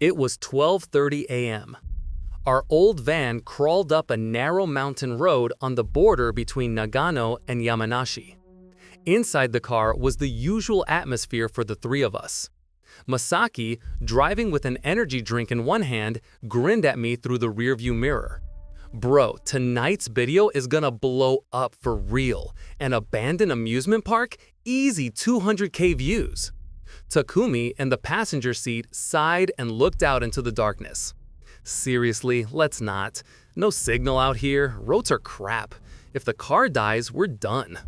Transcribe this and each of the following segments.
It was 12:30 a.m. Our old van crawled up a narrow mountain road on the border between Nagano and Yamanashi. Inside the car was the usual atmosphere for the three of us. Masaki, driving with an energy drink in one hand, grinned at me through the rearview mirror. Bro, tonight's video is gonna blow up for real. An abandoned amusement park? Easy 200K views. Takumi, in the passenger seat, sighed and looked out into the darkness. Seriously, let's not. No signal out here, roads are crap. If the car dies, we're done.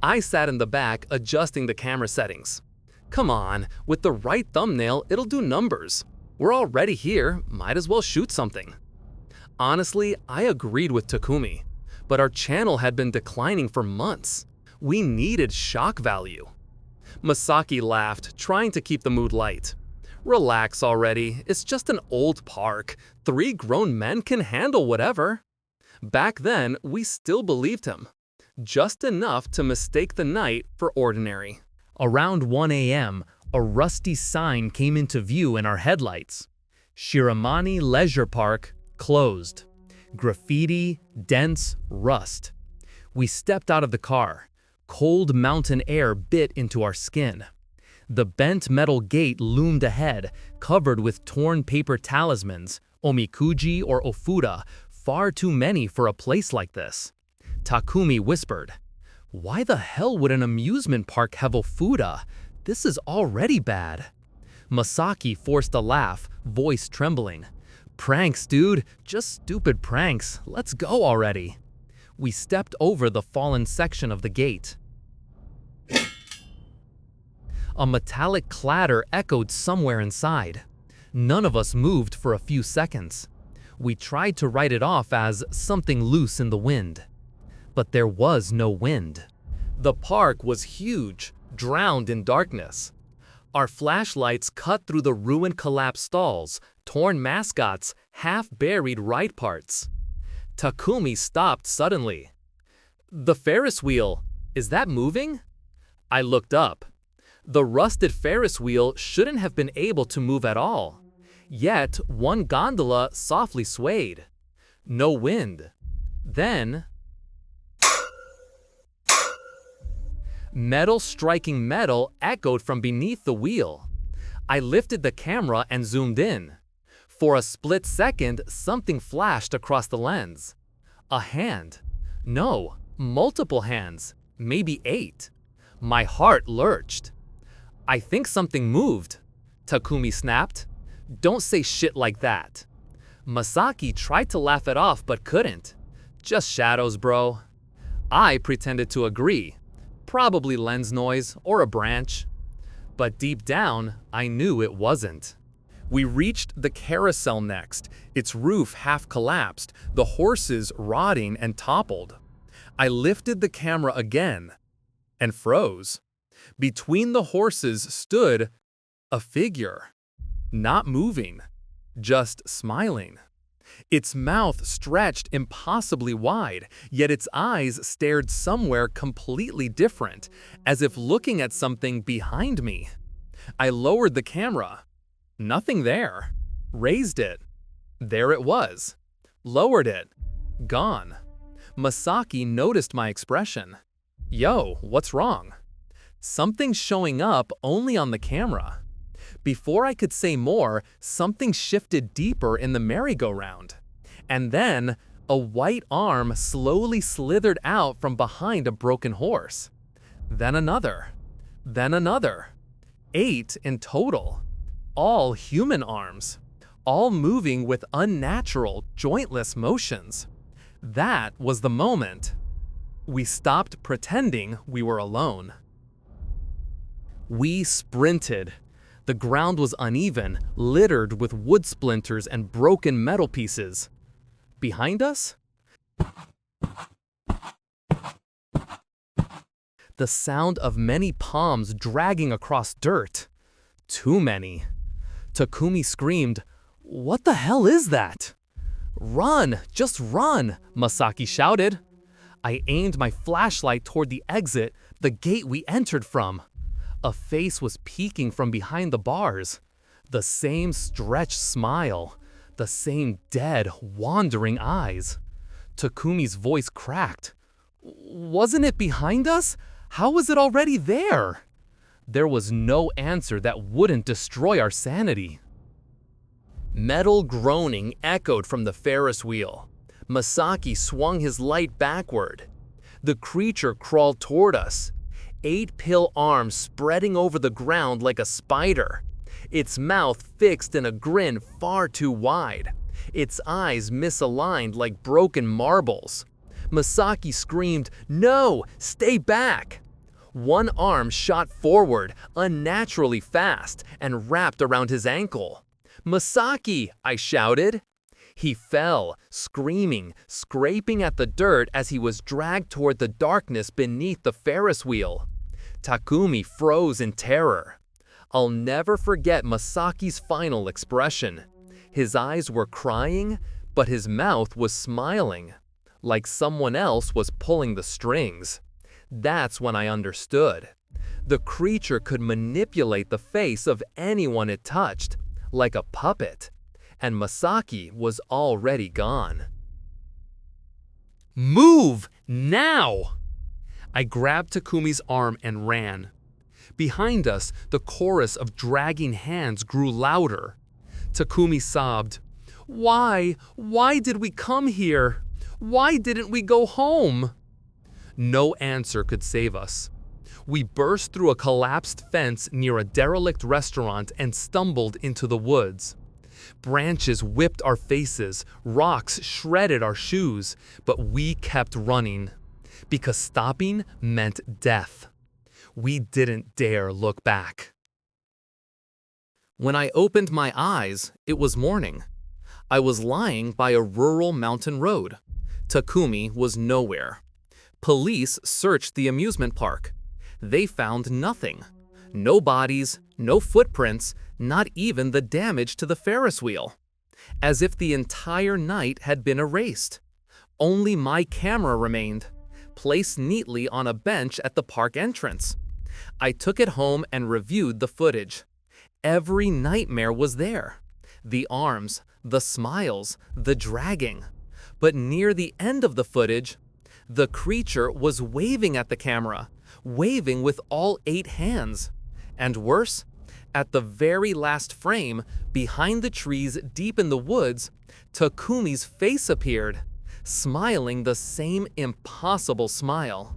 I sat in the back, adjusting the camera settings. Come on, with the right thumbnail, it'll do numbers. We're already here, might as well shoot something. Honestly, I agreed with Takumi, but our channel had been declining for months. We needed shock value. Masaki laughed, trying to keep the mood light. Relax already, it's just an old park. 3 grown men can handle whatever. Back then, we still believed him. Just enough to mistake the night for ordinary. Around 1 a.m., a rusty sign came into view in our headlights. Shiramani Leisure Park, closed. Graffiti, dense, rust. We stepped out of the car. Cold mountain air bit into our skin. The bent metal gate loomed ahead, covered with torn paper talismans, omikuji or ofuda, far too many for a place like this. Takumi whispered, "Why the hell would an amusement park have ofuda? This is already bad." Masaki forced a laugh, voice trembling. "Pranks, dude. Just stupid pranks. Let's go already." We stepped over the fallen section of the gate. A metallic clatter echoed somewhere inside. None of us moved for a few seconds. We tried to write it off as something loose in the wind. But there was no wind. The park was huge, drowned in darkness. Our flashlights cut through the ruined collapsed stalls, torn mascots, half-buried ride parts. Takumi stopped suddenly. "The Ferris wheel, is that moving?" I looked up. The rusted Ferris wheel shouldn't have been able to move at all. Yet, one gondola softly swayed. No wind. Then, metal striking metal echoed from beneath the wheel. I lifted the camera and zoomed in. For a split second, something flashed across the lens. A hand. No, multiple hands. Maybe 8. My heart lurched. "I think something moved," Takumi snapped. "Don't say shit like that." Masaki tried to laugh it off but couldn't. "Just shadows, bro." I pretended to agree. Probably lens noise or a branch. But deep down, I knew it wasn't. We reached the carousel next, its roof half collapsed, the horses rotting and toppled. I lifted the camera again and froze. Between the horses stood a figure, not moving, just smiling. Its mouth stretched impossibly wide, yet its eyes stared somewhere completely different, as if looking at something behind me. I lowered the camera. Nothing there. Raised it. There it was. Lowered it. Gone. Masaki noticed my expression. "Yo, what's wrong?" Something's showing up only on the camera. Before I could say more, something shifted deeper in the merry-go-round. And then, a white arm slowly slithered out from behind a broken horse. Then another. Then another. 8 in total. All human arms. All moving with unnatural, jointless motions. That was the moment. We stopped pretending we were alone. We sprinted. The ground was uneven, littered with wood splinters and broken metal pieces. Behind us? The sound of many palms dragging across dirt. Too many. Takumi screamed, "What the hell is that?" "Run! Just run!" Masaki shouted. I aimed my flashlight toward the exit, the gate we entered from. A face was peeking from behind the bars. The same stretched smile, the same dead, wandering eyes. Takumi's voice cracked. Wasn't it behind us? How was it already there? There was no answer that wouldn't destroy our sanity. Metal groaning echoed from the Ferris wheel. Masaki swung his light backward. The creature crawled toward us, 8 pill arms spreading over the ground like a spider. Its mouth fixed in a grin far too wide. Its eyes misaligned like broken marbles. Masaki screamed, "No! Stay back!" One arm shot forward, unnaturally fast, and wrapped around his ankle. "Masaki!" I shouted. He fell, screaming, scraping at the dirt as he was dragged toward the darkness beneath the Ferris wheel. Takumi froze in terror. I'll never forget Masaki's final expression. His eyes were crying, but his mouth was smiling, like someone else was pulling the strings. That's when I understood. The creature could manipulate the face of anyone it touched, like a puppet, and Masaki was already gone. Move! Now! I grabbed Takumi's arm and ran. Behind us, the chorus of dragging hands grew louder. Takumi sobbed, "Why? Why did we come here? Why didn't we go home?" No answer could save us. We burst through a collapsed fence near a derelict restaurant and stumbled into the woods. Branches whipped our faces, rocks shredded our shoes, but we kept running. Because stopping meant death. We didn't dare look back. When I opened my eyes, it was morning. I was lying by a rural mountain road. Takumi was nowhere. Police searched the amusement park. They found nothing. No bodies, no footprints, not even the damage to the Ferris wheel. As if the entire night had been erased. Only my camera remained, placed neatly on a bench at the park entrance. I took it home and reviewed the footage. Every nightmare was there. The arms, the smiles, the dragging. But near the end of the footage, the creature was waving at the camera, waving with all 8 hands. And worse, at the very last frame, behind the trees deep in the woods, Takumi's face appeared, smiling the same impossible smile.